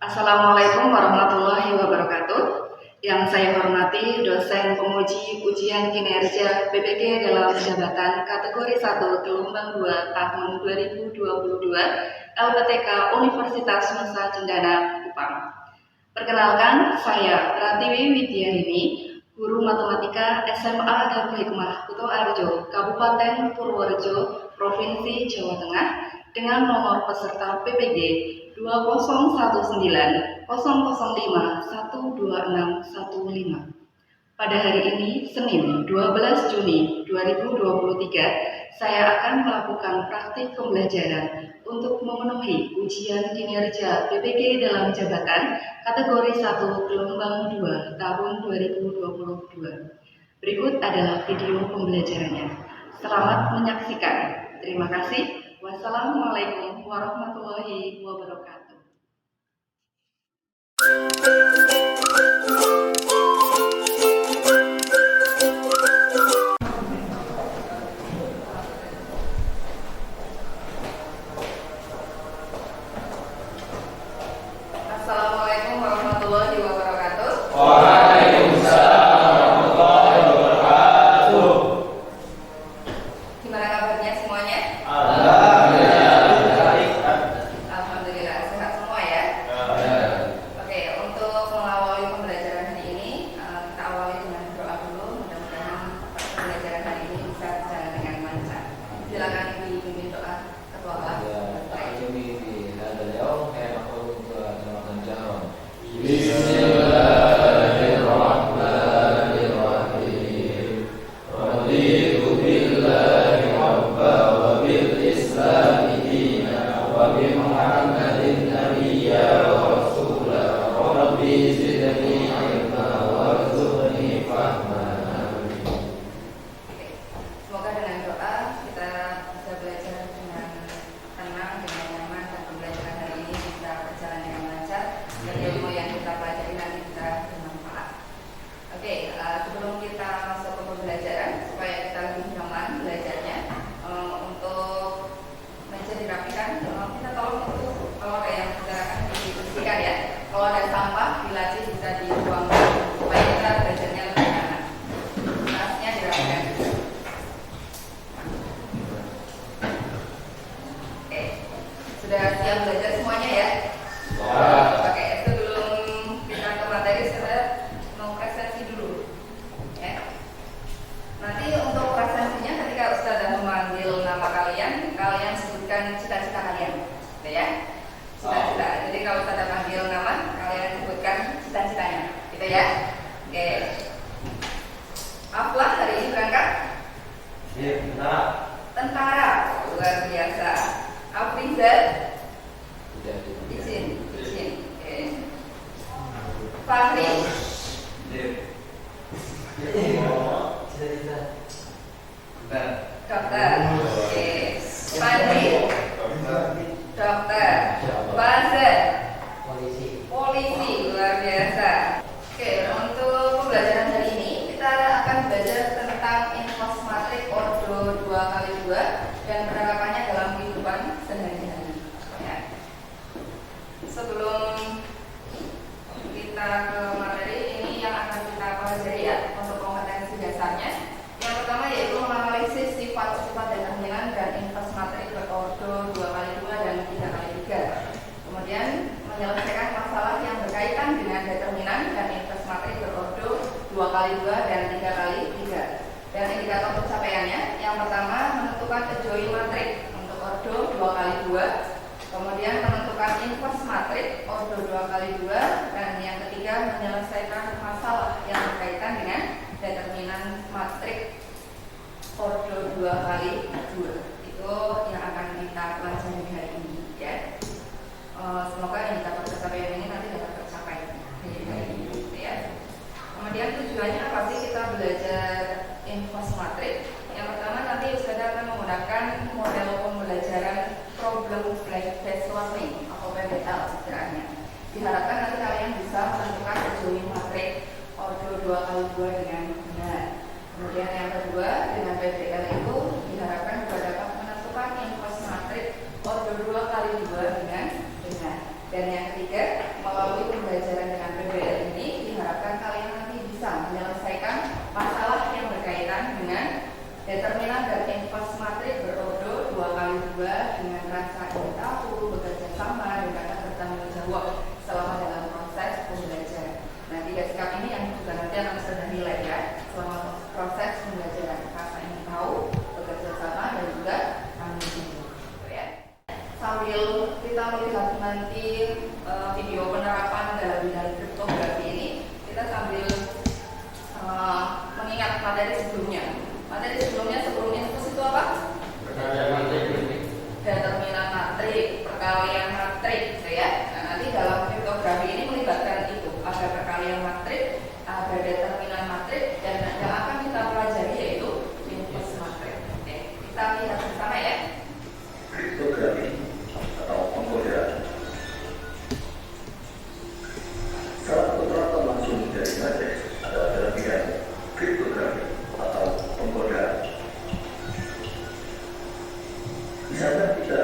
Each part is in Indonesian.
Assalamualaikum warahmatullahi wabarakatuh. Yang saya hormati dosen penguji ujian kinerja PPG dalam jabatan kategori 1 gelombang 2 tahun 2022 LPTK Universitas Nusa Cendana Kupang. Perkenalkan, saya Pratiwi Widyarini, guru matematika SMA Darul Hikmah Kutoarjo, Kabupaten Purworejo, Provinsi Jawa Tengah, dengan nomor peserta PPG 201900512615. Pada hari ini, Senin 12 Juni 2023, saya akan melakukan praktik pembelajaran untuk memenuhi ujian kinerja PPG dalam jabatan kategori 1 gelombang 2 tahun 2022. Berikut adalah video pembelajarannya. Selamat menyaksikan. Terima kasih. Wassalamualaikum warahmatullahi wabarakatuh. Assalamualaikum warahmatullahi wabarakatuh. Waalaikumsalam warahmatullahi wabarakatuh. Gimana kabarnya semuanya? Alhamdulillah sehat semua ya. Oke, untuk mengawali pembelajaran hari ini, kita awali dengan doa dulu. Mudah-mudahan pembelajaran hari ini bisa berjalan dengan lancar. Silakan dipimpin doa ketua kelas. Bismillahirrahmanirrahim. Raditu billahi rabba wa bil islami dina wa bi Muhammadin nabiyya wa rasula. Rabbi zidni ilma warzuqni fahma. Semoga dengan doa kita bisa belajar dengan tenang, dengan nyaman, dan pembelajaran hari ini bisa berjalan dengan lancar dan ilmu yang kita pelajari nanti bisa bermanfaat. Oke, sebelum kita masuk ke pembelajaran, supaya kita lebih nyaman belajarnya, untuk meja dirapikan, kita tolong itu kalau ada yang berserakan dibersihkan ya. Kalau ada sampah di laci bisa dibuangkan supaya kita belajarnya lebih nyaman. Tasnya dirapikan juga. Oke, sudah siap belajar semuanya ya? Oke, sebelum kita ke materi, saya mau presentasi dulu ya. Nanti untuk presentasinya ketika Ustazah memanggil nama kalian, kalian sebutkan cita-cita kalian, gitu ya. Cita-cita. Jadi kalau Ustazah panggil nama, kalian sebutkan cita-citanya, gitu ya. Oke. Aflah hari ini berangkat? Tentara, luar biasa. Afrizal? Izin. Oke. Fahri? Dokter. Oke. Fahri? Dokter. Bazar? Polisi, luar biasa. Oke, untuk pembelajaran hari ini kita akan belajar tentang infos matrik ordo 2x2 dan penerapannya dalam kehidupan sehari-hari. Ya. Sebelum kita ke materi ini yang akan kita pelajari ya untuk kompetensi dasarnya. Yang pertama yaitu menganalisis sifat-sifat determinan dan infos matrik berordo 2x2 dan 3x3. Kemudian menyelesaikan masalah yang berkaitan dengan determinan dan infos matrik berordo 2x2 dan 3x3. Dan indikator pencapaiannya, yang pertama menentukan adjoint matrik untuk ordo 2x2, kemudian menentukan infos matrik ordo 2x2, dan yang ketiga menyelesaikan masalah yang berkaitan dengan determinan matrik ordo 2x2. Itu yang akan kita pelajari hari ini ya. Semoga indikator pencapaian ini nanti dapat tercapai hari ini ya. Kemudian tujuannya apa sih kita belajar infos matrik? Yang pertama nanti Ustazah akan menggunakan model pembelajaran problem based learning atau PBL istilahnya. Diharapkan nanti kalian bisa menentukan adjoint matrik ordo 2x2 dengan benar. Kemudian yang kedua, dengan PBL itu diharapkan juga dapat menentukan infos matrik ordo 2x2 dengan benar. Dan yang ketiga, nanti video penerapan dalam bidang kriptografi ini, kita sambil mengingat materi sebelumnya. Materi sebelumnya sebelum infus itu apa? Perkalian matrik. Determinan matrik, perkalian matrik, gitu ya. Nah, nanti dalam kriptografi ini melibatkan itu, ada perkalian matrik, ada determinan matrik, dan yang akan kita pelajari yaitu infus matrik. Oke, kita lihat bersama ya. Kriptografi atau pengkodean. Salah satu peralatan langsung dari matriks adalah dalam bidang kriptografi atau pengkodean. Misalnya kita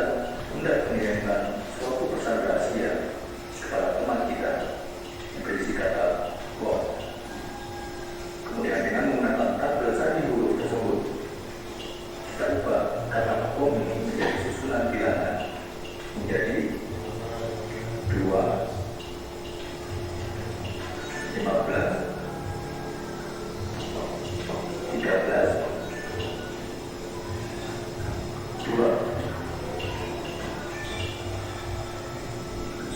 hendak mengirimkan suatu pesan rahasia kepada teman kita yang berisi kata bom. Kemudian dengan menggunakan tabel sandi huruf tersebut, kita ubah kata bom ini menjadi susunan bilangan menjadi 2, 15, 13, 2.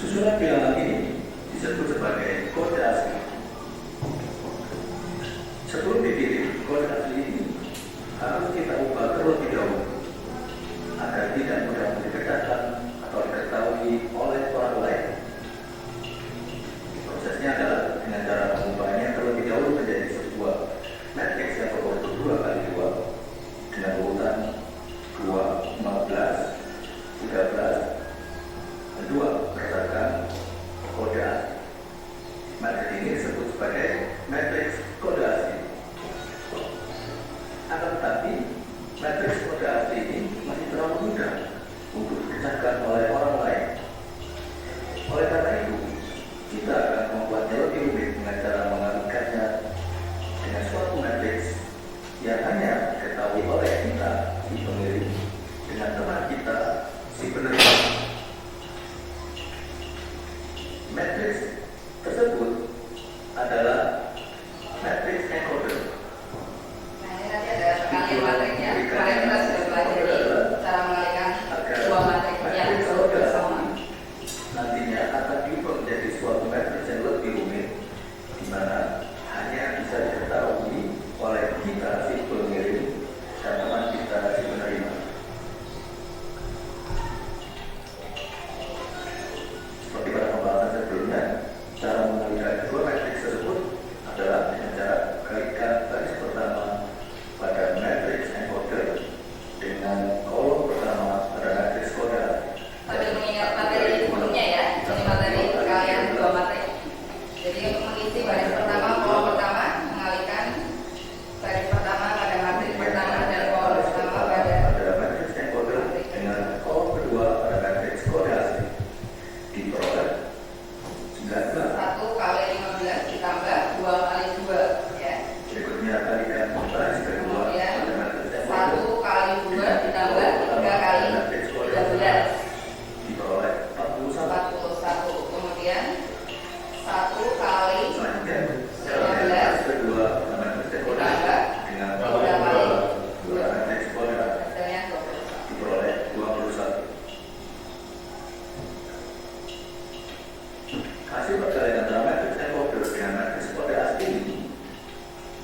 Susunan bilangan ini disebut sebagai kode asli. Sebelum dikirim, kode asli ini harus kita ubah terlebih dahulu agar tidak mudah diketahui atau diketahui oleh orang lain. Prosesnya adalah dengan cara mengubahnya terlebih dahulu menjadi sebuah matriks yang berbentuk 2 kali 2 dengan urutan 2, 15, 13, 2 berdasarkan kode asli. Matriks ini disebut sebagai matriks kode asli. Akan tetapi, matriks kode asli ini masih terlalu mudah untuk dipecahkan oleh orang lain. Oleh karena itu, kita akan membuatnya lebih rumit dengan cara mengalihkannya dengan suatu matriks yang hanya diketahui oleh kita, si pengirim, dengan teman kita, si penerima. Matriks tersebut adalah matriks encoder. Nah, ini nanti ada perkalian matriknya. Kemarin kita sudah pelajari cara mengalihkan dua matrik yang bersama. Nantinya akan diubah menjadi suatu matriks yang lebih rumit, di mana hanya bisa diketahui oleh kita si pengirim dan teman kita si penerima. Seperti pada pembahasan sebelumnya, cara mengalihkan dua matriks tersebut adalah dengan cara kalikan baris pertama pada matriks encoder dengan kolom pertama pada matriks kode. Sambil mengingat materi sebelumnya ya, ini materi perkalian dua matrik. Jadi untuk mengisi baris pertama, kolom pertama, mengalihkan baris pertama pada matrik pertama dan kolom pertama pada matriks encoder dengan kolom kedua pada matriks kode asli. Diperoleh 19. 1 kali 15 ditambah 2 kali 2 ya. Berikutnya kalikan baris kedua Kemudian pada matriks 1 encoder kali 2 ditambah 3 kali 13 diperoleh 41. Kemudian 1 kali Selanjutnya, 15 baris kedua pada matriks encoder ditambah dengan 3 kali dua matriks kode hasilnya 21. diperoleh 21. Hasil perkalian antara matriks encoder dengan matriks kode asli ini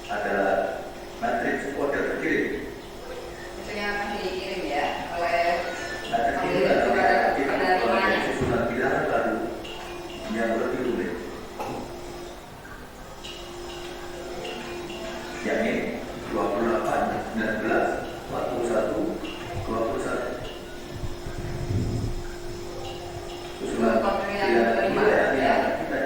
adalah matriks kode terkirim. Itu yang akan dikirim ya oleh Matriks ini pengirim kepada kita penerimanya. susunan bilangan baru yang lebih rumit, yakni 28, 19, 41, 21. Susunan bilangan ini yang kita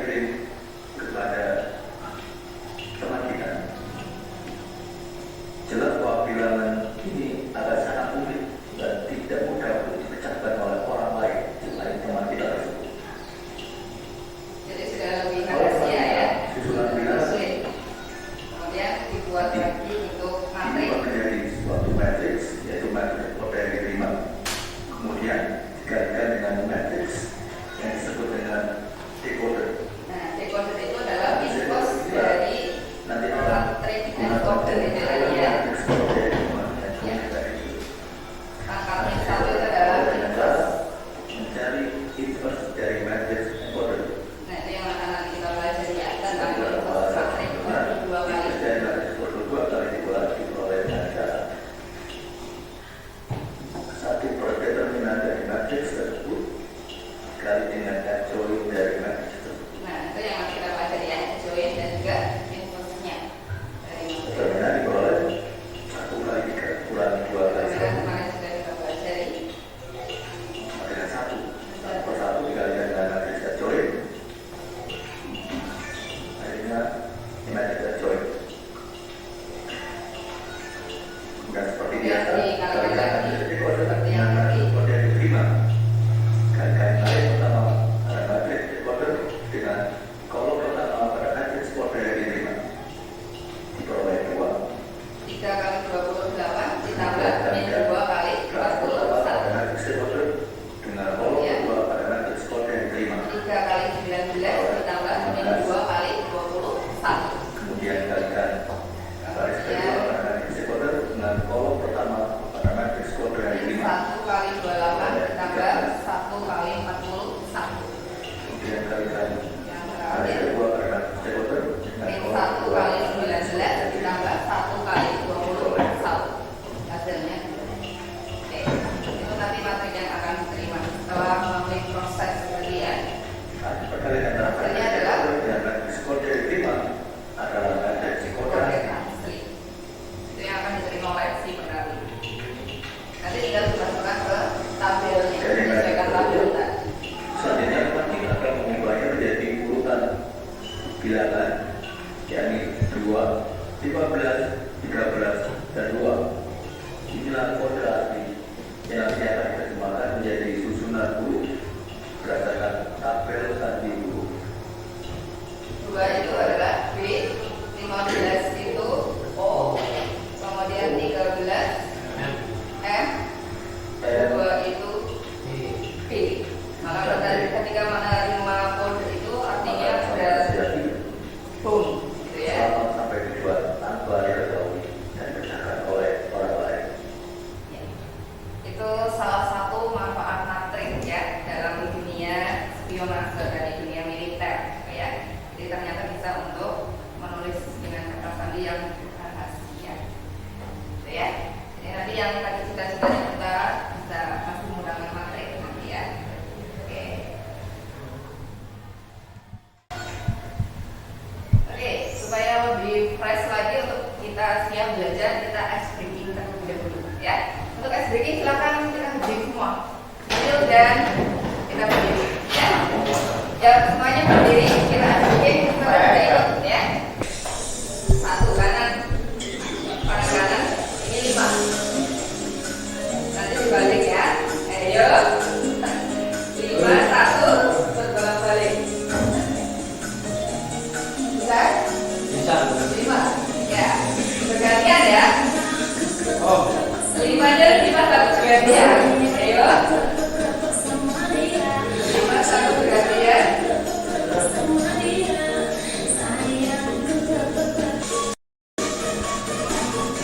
spionase dari dunia militer, ya. Jadi ternyata bisa untuk menulis dengan kata sandi yang rahasia, gitu ya. Jadi nanti yang tadi cita-citanya kita bisa masih menggunakan materi nanti ya. Oke. Oke, supaya lebih fresh lagi untuk kita siap belajar, kita ice breaking terlebih dahulu ya. Untuk ice breaking silakan kita berdiri semua, adil dan kita berdiri ya. Ya semuanya berdiri, kita ice breaking, kita berdiri ikut ya. Satu kanan, kanan, ini 5. Nanti dibalik ya. Ayo, 5, 1, bolak-balik. Bisa? Bisa. 5, ya. Bergantian ya. Oh. 5 dan 5 satu bergantian. Ayo. 5 satu bergantian.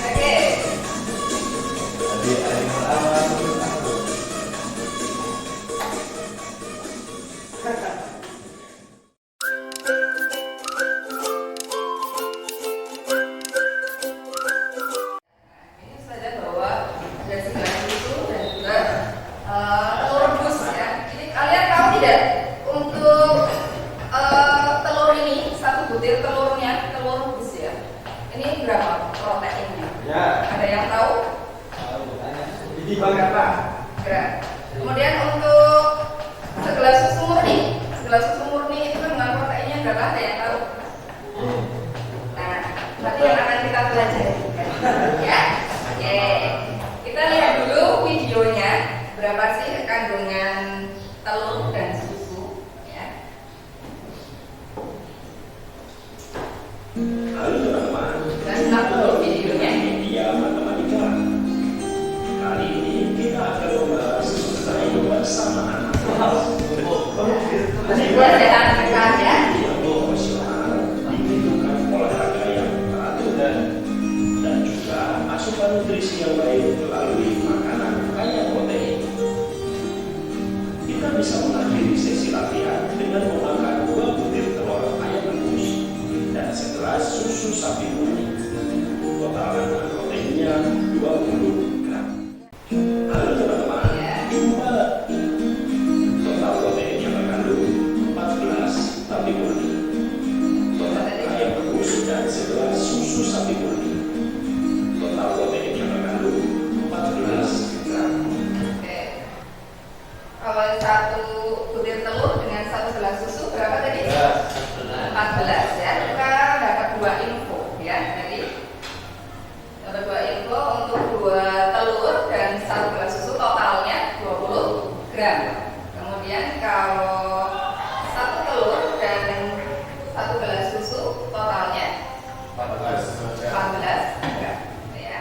Oke. Ini saja bahwa ada 9 susu dan juga telur rebus ya. Ini kalian tahu tidak untuk telur ini, satu butir telurnya, telur rebus ya. Ini berapa proteinnya? Ya. Ada yang tahu? Ini berapa? Kemudian untuk segelas susu murni, itu kandungan proteinnya berapa? Ada yang tahu? Nah, nanti yang akan kita pelajari ya. Oke, kita lihat dulu videonya berapa sih kandungan telur dan susu ya. Halo teman-teman, Kita simak dulu videonya. media matematika. Kali ini kita akan membahas mengenai persamaan Masih buat sehat sehat ya. yang profesional dibutuhkan olahraga yang teratur dan juga asupan nutrisi yang baik melalui makanan kaya protein. Kita bisa mengakhiri sesi latihan dengan memakan 2 butir telur ayam rebus dan segelas susu sapi murni. Total kandungan proteinnya 20 gram. Halo teman-teman, coba total protein yang terkandung 14 sapi murni. Total ayam rebus dan segelas susu sapi murni. Total protein yang terkandung 14 gram. Oke. Kalau satu butir telur dengan satu gelas susu berapa tadi? 14 ya. Kita dapat 2 info ya. Jadi dapat 2 info untuk 2 telur dan 1 gelas susu totalnya 20 gram. Kemudian kalau 1 telur dan 1 gelas susu totalnya 14 gram ya.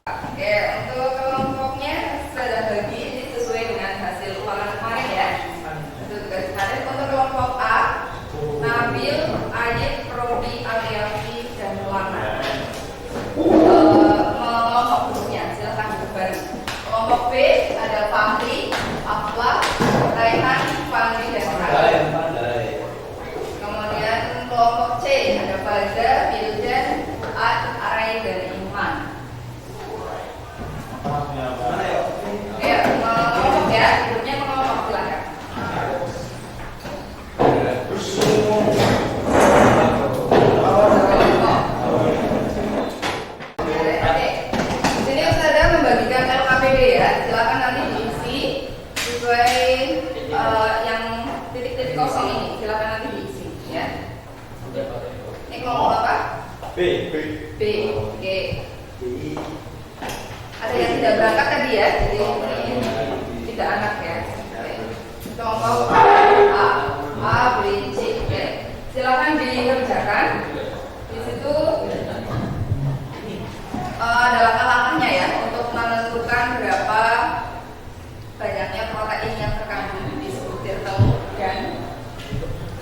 Oke, untuk kelompoknya sudah bagi ini sesuai dengan hasil ulangan kemarin ya. Itu tugas kemarin. Untuk kelompok A, Nabil, Ayib, Robi, Aliafi, dan Luana. Kelompok grupnya silahkan duduk bareng. Kelompok B ada Fahri, Afla, Raihan, Fahri, dan Raihan. Kemudian kelompok C ada Faza, Bildan, Ad, Arai, dan Iman. Ya, kelompok ya, grupnya kelompok silakan. Oke. Di sini Ustazah membagikan LKPD ya. Silakan nanti diisi sesuai yang titik-titik kosong ini. Silakan nanti diisi ya. Ini kelompok apa? B. B. Oke. Ada yang tidak berangkat tadi ya, jadi ini tidak anak ya. Oke. Kelompok A, B, C. Oke. Silakan dikerjakan. Di situ ada langkah-langkahnya ya untuk menentukan berapa banyaknya protein yang terkandung di sebutir telur dan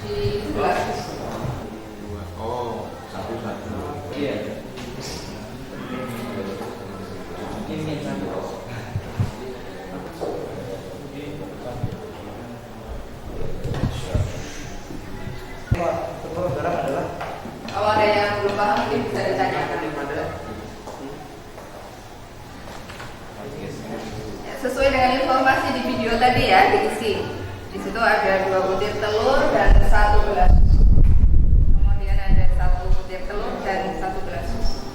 di gelas susu. Oh, satu-satu. Iya. Ini dulu tadi ya diisi. Di situ ada 2 butir telur dan 1 gelas susu. Kemudian ada 1 butir telur dan 1 gelas susu.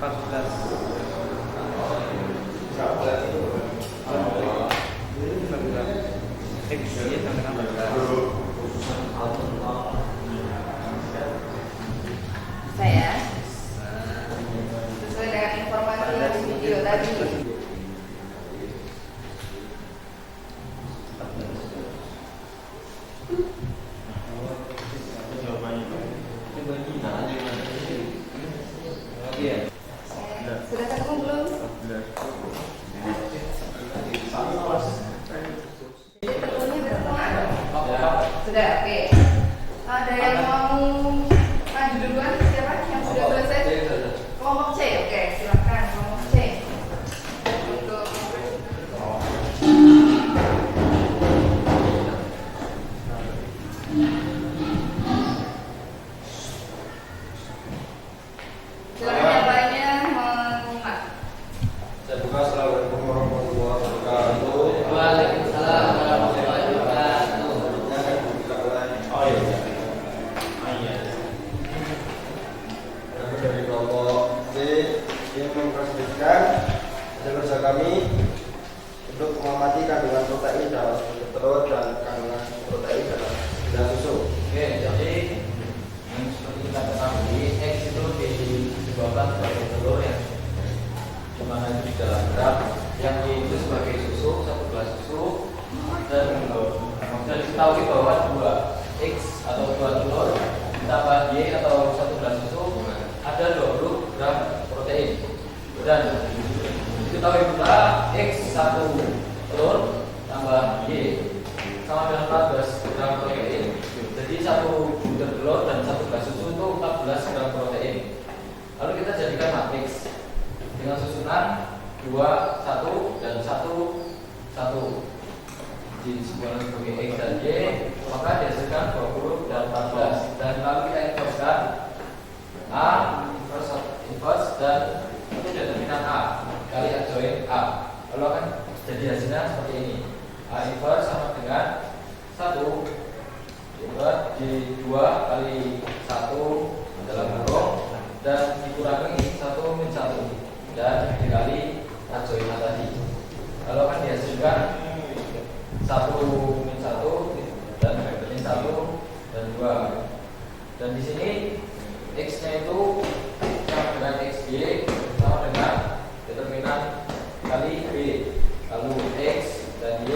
14. Saya sesuai dengan informasi yang di video tadi. Sudah ketemu belum? Telurnya berapa? Sudah, oke. Ada yang mau maju duluan? Siapa yang sudah selesai? Kelompok C, oke, silakan kelompok C. Untuk silakan yang lainnya menyimak. Saya buka. Assalamualaikum warahmatullahi wabarakatuh. Waalaikumsalam warahmatullahi wabarakatuh. Yang akan dibuka oleh Oh iya. Aku dari kelompok C yang mempresentasikan hasil kerja kami untuk mengamati kandungan protein dalam telur dan kandungan protein dalam gelas susu. Oke, jadi yang seperti kita ketahui, X itu disebabkan sebagai telur yang dimana itu di dalam gram, yang Y itu sebagai susu, 1 gelas susu, dan kemudian diketahui bahwa 2 X atau 2 telur ditambah Y atau 1 gelas susu ada 20 gram protein, dan diketahui pula X 1 telur tambah Y sama dengan 14 gram protein. Jadi 1 butir telur dan 1 gelas susu itu 14 gram protein. Lalu kita jadikan matriks dengan susunan 2, 1 dan 1, 1 disebutkan sebagai X dan Y, maka dihasilkan 20 dan 14. Dan lalu kita inverskan A, inverse dan itu determinan A kali adjoint A. Lalu akan jadi hasilnya seperti ini. A inverse sama dengan 1 dibuat di 2 kali 1 dalam kurung dan dikurangi 1 min 1 dan dikali adjoint A tadi. Lalu akan dihasilkan 1 min 1 dan min 1 dan 2. Dan di sini X-nya itu sama dengan XY sama dengan determinan kali B. Lalu X dan Y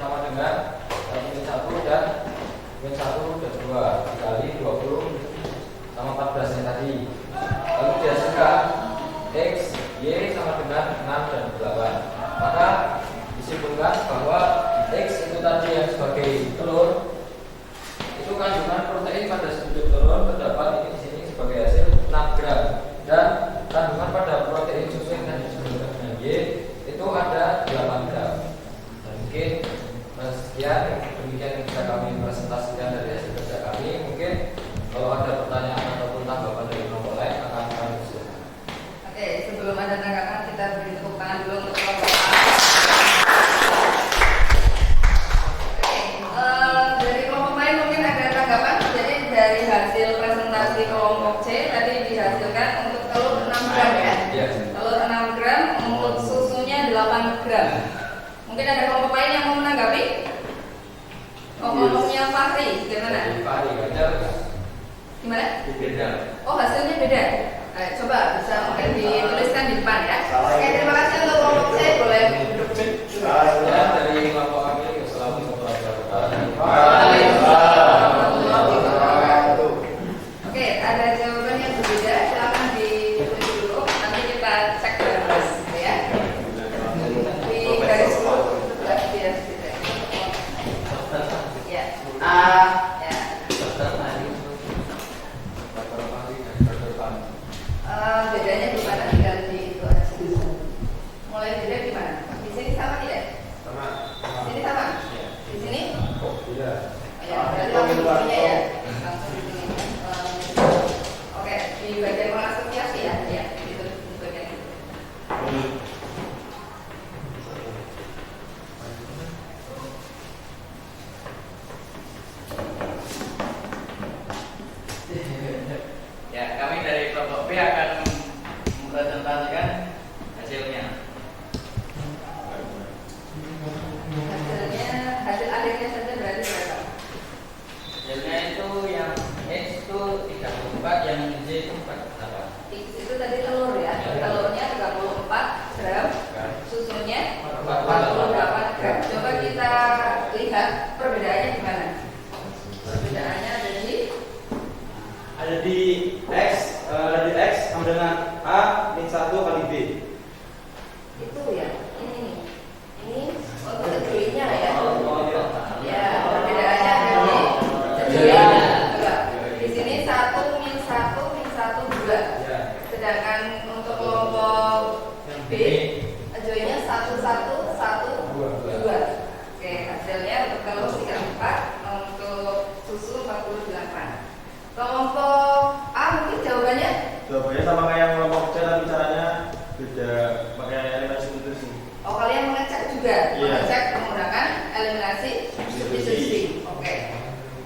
sama dengan 1 min 1 dan min 1 dan 2 dikali 20 sama 14 yang tadi. Lalu dihasilkan X, Y sama dengan 6 dan 8. Maka disimpulkan bahwa X itu tadi yang sebagai telur itu kandungan protein pada sebutir telur terdapat ini di sini sebagai hasil 6 gram, dan kandungan pada protein susu yang tadi disebutkan dengan Y itu ada 8 gram. Dan mungkin sekian demikian yang bisa kami presentasikan dari hasil kerja kami. Mungkin kalau ada pertanyaan ataupun tanggapan dari kelompok lain akan kami usulkan. Oke, sebelum ada tanggapan kita beri tepuk tangan dulu untuk kelompok A. Dari kelompok lain mungkin ada tanggapan. Jadi dari hasil presentasi kelompok C tadi dihasilkan untuk telur 6 gram ya. Telur 6 gram, untuk susunya 8 gram. Mungkin ada kelompok lain yang mau menanggapi? Kelompoknya Fahri, gimana? Gimana? Beda. Oh, hasilnya beda. Coba bisa mungkin dituliskan di depan ya. Oke, terima kasih untuk kelompok C, boleh duduk. Ya, dari kelompok kami, assalamualaikum warahmatullahi wabarakatuh. Oke, ada jawaban yang berbeda, silakan ditulis dulu. Nanti kita cek terus, ya. Di garis sudah biasa. Ya. Ya. Bedanya di mana, tinggal di itu aja. Mulai beda di mana? Di sini sama tidak? Sama. Di sini sama? Di sini? Tidak. Ya, berarti langsung di sini ya. Langsung di sini. Oke, di bagian mengasosiasi ya, ya, itu di bagian itu. Pak, yang Y itu apa? Itu tadi telur ya. Telurnya 34 gram, susunya 48 gram. Coba kita lihat perbedaannya gimana. Perbedaannya ada di X sama dengan A min 1 kali B. itu ya. Ini untuk kejuinya ya. Ya, perbedaannya ada di kejuinya. Di sini 1 min 1 min 1 2. Sedangkan untuk kelompok B, kejuinya 1 1 1 2. Oke, hasilnya untuk telur 34, untuk susu 48. Kelompok A mungkin jawabannya? Jawabannya sama kayak yang kelompok C, tapi caranya beda, pakai eliminasi substitusi. Oh, kalian mengecek juga? Iya. Mengecek menggunakan eliminasi substitusi. Oke.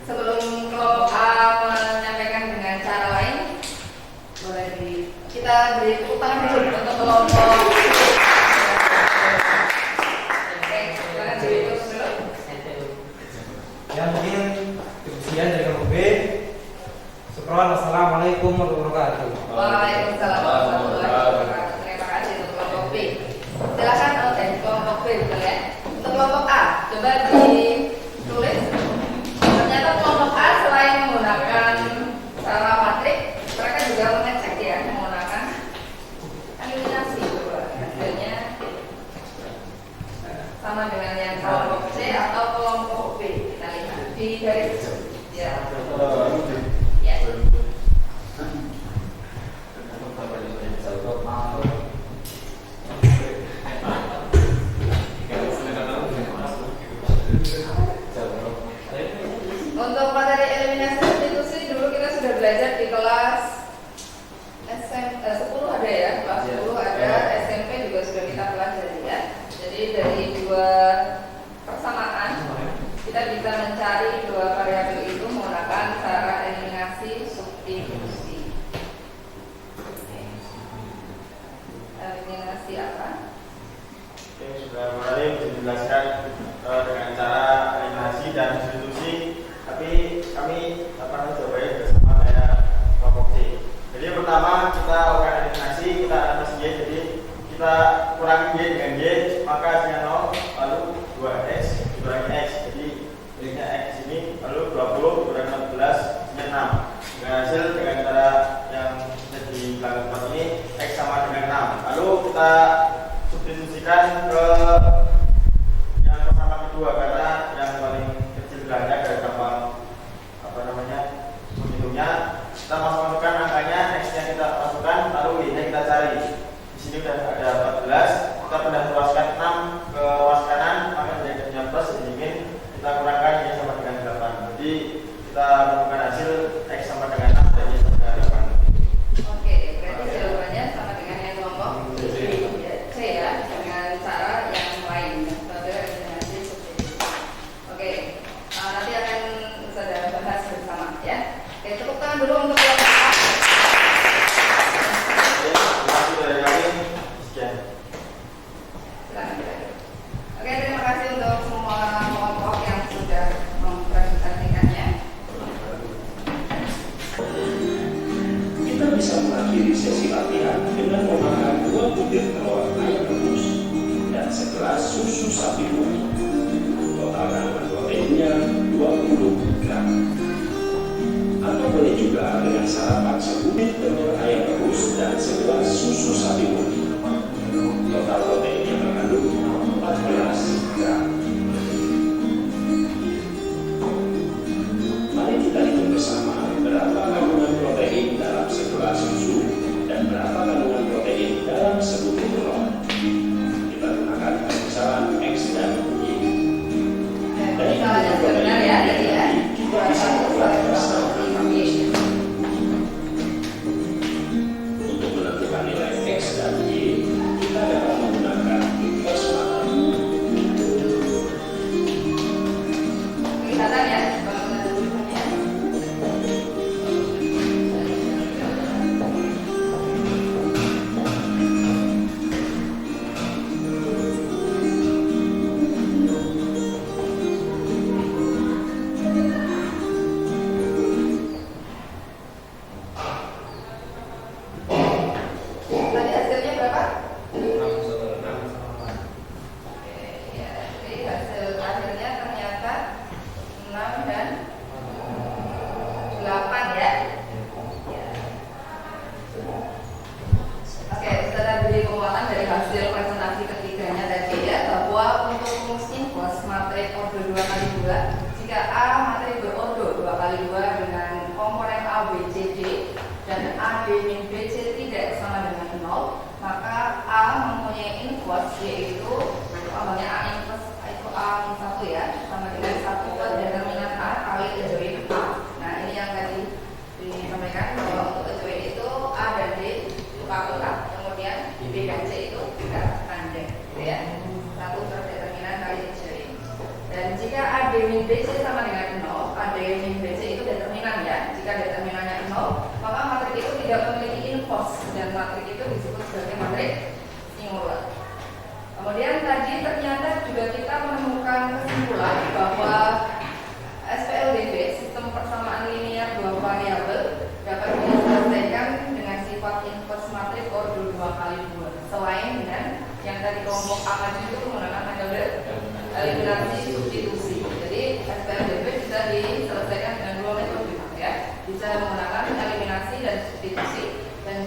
Sebelum kelompok A menyampaikan dengan cara lain, boleh kita beri tepuk tangan dulu untuk kelompok. Oke, silakan ditutup dulu. Yang mungkin kemudian dari kelompok B. Assalamualaikum warahmatullahi wabarakatuh. Waalaikumsalam warahmatullahi wabarakatuh. Terima kasih untuk kelompok B. Silakan kelompok B betul ya. Untuk kelompok A, coba ditulis. Ternyata kelompok A selain menggunakan cara matrik, mereka juga mengecek ya menggunakan eliminasi. Coba hasilnya sama dengan yang kelompok C atau kelompok B. Kita lihat di garis. Ya. Ya. Untuk materi eliminasi substitusi dulu kita sudah belajar di kelas 10 ada ya, kelas 10 ada, SMP juga sudah kita pelajari ya. Jadi dari dua persamaan kita bisa mencari dua variabel itu menggunakan cara eliminasi substitusi. Eliminasi apa? Oke, sudah mulai dijelaskan dengan cara eliminasi dan substitusi, tapi kami jawabannya juga sama kayak kelompok C. Jadi yang pertama kita lakukan eliminasi, kita eliminasi Y, jadi kita kurangi Y dengan Y, maka hasilnya 0, lalu 2X dikurangi X, jadi jadinya X ini, lalu 20 dikurangi 14, hasilnya 6. Dengan hasil dengan cara yang di belakang tempat ini, X sama dengan 6. Lalu kita substitusikan ke yang persamaan kedua, karena yang paling kecil belakangnya agak gampang menghitungnya. Kita masukkan angkanya, X-nya kita masukkan, lalu Y-nya kita cari. Di sini sudah ada 14, kita pindah ruaskan 6 ke ruas kanan, maka menjadi 19, sedikit kita kurangkan Y sama dengan 8. Jadi kita menemukan hasil X sama dengan 6 dan Y sama dengan 8. Oke, berarti jawabannya sama dengan yang kelompok C ya, dengan cara yang lain, metode eliminasi substitusi. Oke, nanti akan saudara bahas bersama ya. Oke, tepuk tangan dulu untuk kelompok A. Terima kasih dari kami. Sekian. Silakan. Oke, terima kasih untuk semua kelompok yang sudah mempresentasikannya. Kita bisa mengakhiri sesi latihan dengan memakan 2 butir telur ayam rebus dan segelas susu sapi murni. Total kandungan proteinnya 20 gram. Atau boleh juga dengan sarapan sebutir telur ayam rebus dan segelas susu sapi murni. Total proteinnya mengandung 14 gram. Mari kita hitung bersama berapa kandungan protein dalam segelas susu dan berapa kandungan protein dalam sebutir telur. Kita gunakan permisalan X dan Y. Dari Misalnya sebenarnya ya, tadi ya. kita bisa membuat bersama. Untuk menentukan nilai X dan Y, kita dapat menggunakan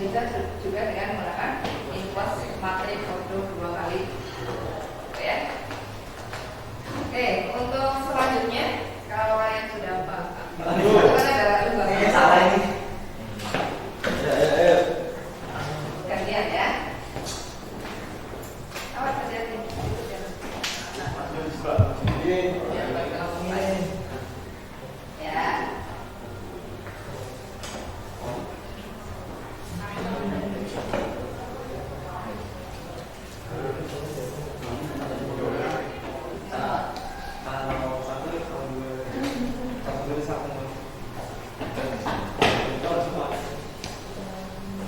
bisa juga dengan menggunakan inverse matriks produk 2 kali. Oke ya. Oke, untuk selanjutnya kalau kalian sudah paham, Ini salah ini. gantian ya. Awas hati-hati. Ya. Kalau satu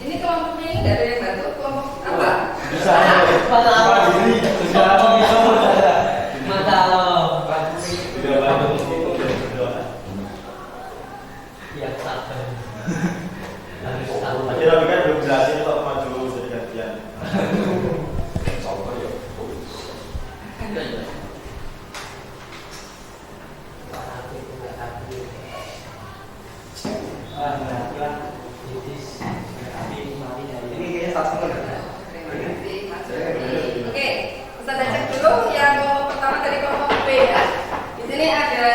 Ini kelompoknya ini dari yang bantu kelompok apa? bisa. Mata apa? Sudah mata lo. Sudah bantu berdoa. Ya sabar. Harus sabar. Tadi tapi kan belum jelasin kok maju jadi gantian. Ini kayaknya satu Terima kasih Mas Jody. Oke, kita cek dulu yang kelompok pertama dari kelompok B ya. Di sini ada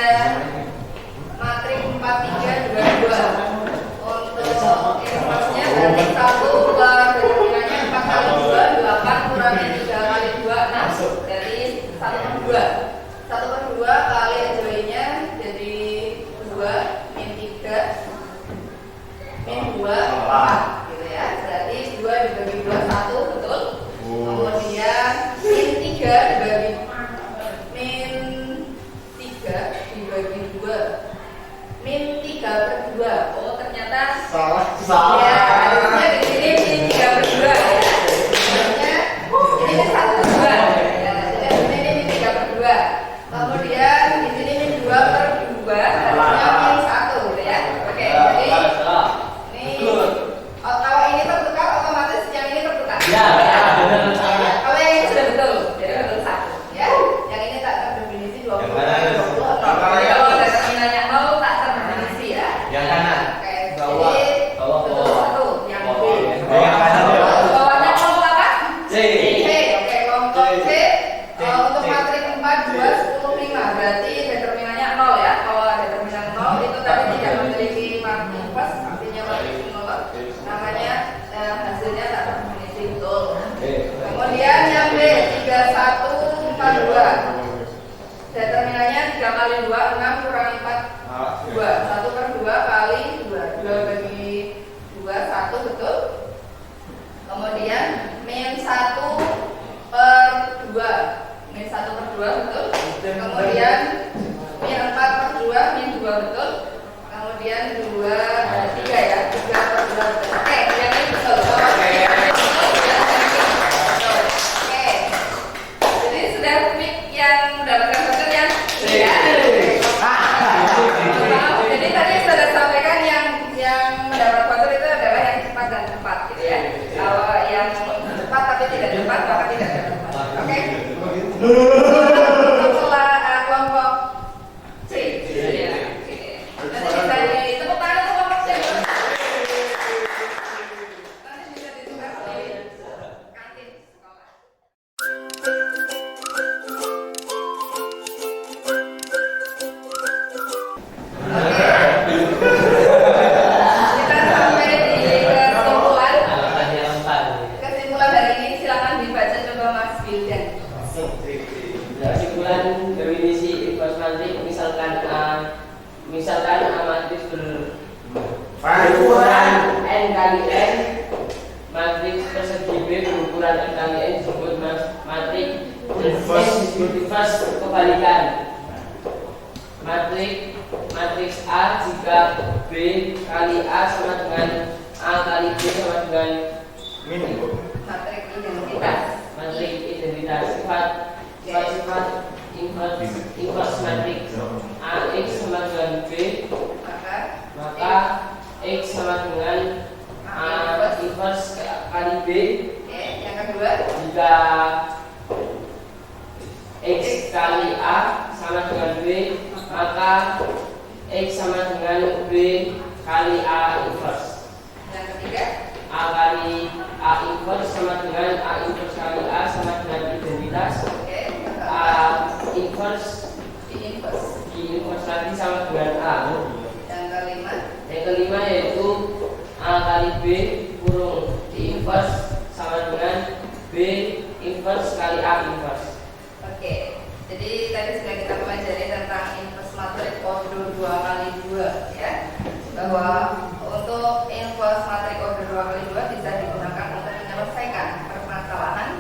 matriks 4, 3, 2, 2. Untuk inversnya berarti 1 determinannya 4 kali 2, 8 kurangi 3 kali 2, 6. Jadi 1/2. 1/2 kali joinnya jadi 2 min 3 min 2 4 gitu ya. Berarti 2 dibagi 2 1, betul? Kemudian min 3 dibagi min 3 dibagi 2 min 3/2. Oh ternyata salah. ya harusnya di sini min 3/2 ya. Harusnya ini min 1/2 ya. Jadi di sini min 3/2. Kemudian di sini min 2/2 harusnya min 1 gitu ya. Oke, jadi ini kalau ini tertukar otomatis yang ini tertukar. Ya, benar. Ya, kalau yang ini sudah betul, jadi betul 1 ya. Yang ini tak terdefinisi 20 kali 20 atau jadi kalau determinannya 0 tak terdefinisi ya. Yang kanan. Oke, Bawah. jadi Bawah. betul 1 yang B. Yang kanan. Bawahnya kelompok apa? C. C. Oke, kelompok C. Untuk matriks 4, 2, 10, 5 berarti determinannya 0 ya. Kalau determinan 0 itu tadi tidak memiliki matriks inverse, artinya matriks 0. Namanya hasilnya tak terdefinisi betul. Kemudian yang B 3142. Determinannya 3 kali 2 6 kurangi 4 2. 1/2 kali 2. 2 bagi 2 1 betul. Kemudian min 1/2. Min 1/2 betul. Kemudian min 4/2 min 2 betul. Kemudian 2 3 ya. 3/2 betul. Oke, yang ini betul. Oke. Oke. Jadi sudah mik yang mendapatkan voucher yang ya. Jadi tadi sudah sampaikan yang mendapat voucher itu adalah yang cepat dan tepat gitu ya. Kalau yang cepat tapi tidak cepat maka tidak dapat. Oke. Setelah kelompok C. Ya. Nanti bisa ditepuk tangan untuk kelompok C. Nanti bisa ditukar di kantin sekolah. Kita sampai di kesimpulan. Kesimpulan hari ini silakan dibaca coba Mas Wildan. Kesimpulan definisi inverse matriks misalkan A matriks berukuran n kali n, matriks persegi B berukuran n kali n disebut matriks inverse kebalikan. Matriks A jika B kali A sama dengan A kali B sama dengan Matriks identitas. matriks identitas. Sifat inverse matriks AX sama dengan B, maka X sama dengan A inverse kali B. Oke, yang kedua. Jika X kali A sama dengan B, maka X sama dengan B kali A inverse. Yang ketiga. A kali A inverse sama dengan A inverse kali A sama dengan identitas. Oke. A inverse Di inverse. di inverse lagi sama dengan A. Yang kelima. Yang kelima yaitu A kali B kurung di inverse sama dengan B inverse kali A inverse. Oke. Jadi tadi sudah kita pelajari tentang inverse matrik order 2x2 ya. Bahwa untuk inverse matrik order 2x2 bisa digunakan untuk menyelesaikan permasalahan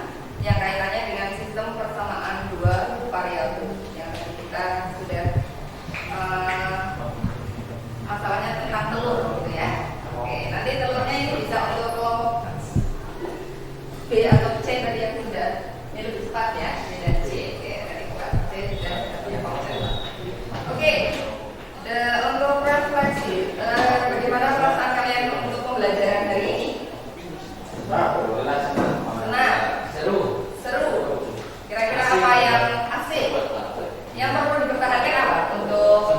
yang kaitannya dengan sistem persamaan dua variabel yang tadi kita sudah masalahnya tentang telur gitu ya. Oke, nanti telurnya ini bisa untuk kelompok B atau C tadi yang sudah ini lebih cepat ya, B dan C. Oke, tadi buat C dan Oke. Untuk refleksi, bagaimana perasaan kalian untuk pembelajaran hari ini? Senang, Seru. seru. Kira-kira apa yang asik? Yang perlu dipertahankan apa? Untuk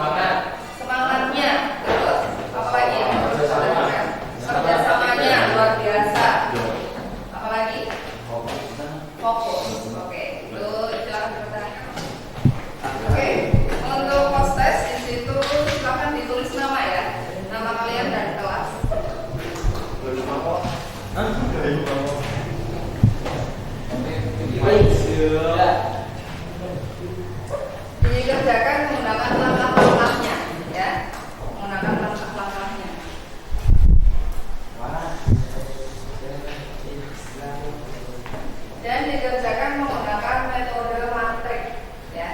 semangatnya, terus apa lagi yang perlu dipertahankan? Kerjasamanya luar biasa. Apa lagi? Fokus. Oke, itu silakan dipertahankan. Oke, untuk post test di situ silakan ditulis nama ya, nama kalian dan kelas. Dikerjakan menggunakan langkah-langkahnya, ya, menggunakan langkah-langkahnya. Dan dikerjakan menggunakan metode matrik, ya,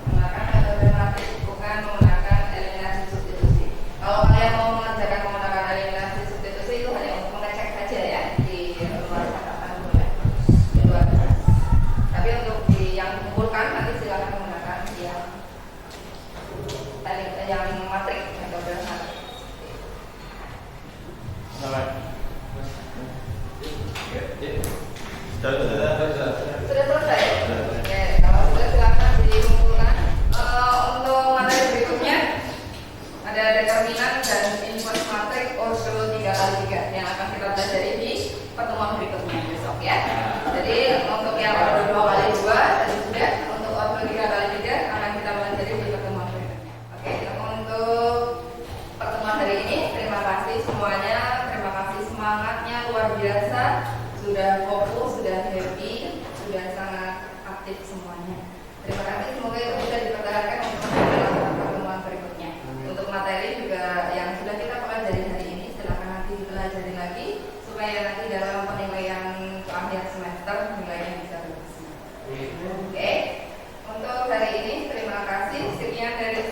menggunakan metode matrik, bukan menggunakan eliminasi substitusi. Kalau kalian mau mengerjakan menggunakan eliminasi substitusi itu hanya untuk mengecek saja ya di luar catatan boleh, di luar. Tapi untuk yang dikumpulkan nanti silakan menggunakan yang matrik, metode matrik. Sudah selesai? Oke, kalau sudah silakan dikumpulkan. Untuk materi berikutnya ada determinan dan inverse matrik order 3x3 yang akan kita pelajari di pertemuan berikutnya besok ya. Jadi untuk yang order 2x2 tadi sudah, untuk order 3x3 akan kita pelajari di pertemuan berikutnya. Oke, untuk pertemuan hari ini terima kasih semuanya, terima kasih semangatnya luar biasa, sudah fokus, sudah happy, sudah sangat aktif semuanya. Terima kasih, semoga itu bisa dipertahankan untuk dalam pertemuan berikutnya. Untuk materi juga yang sudah kita pelajari hari ini silakan nanti dipelajari lagi supaya nanti dalam penilaian akhir semester nilainya bisa bagus. Oke, untuk hari ini terima kasih. Sekian dari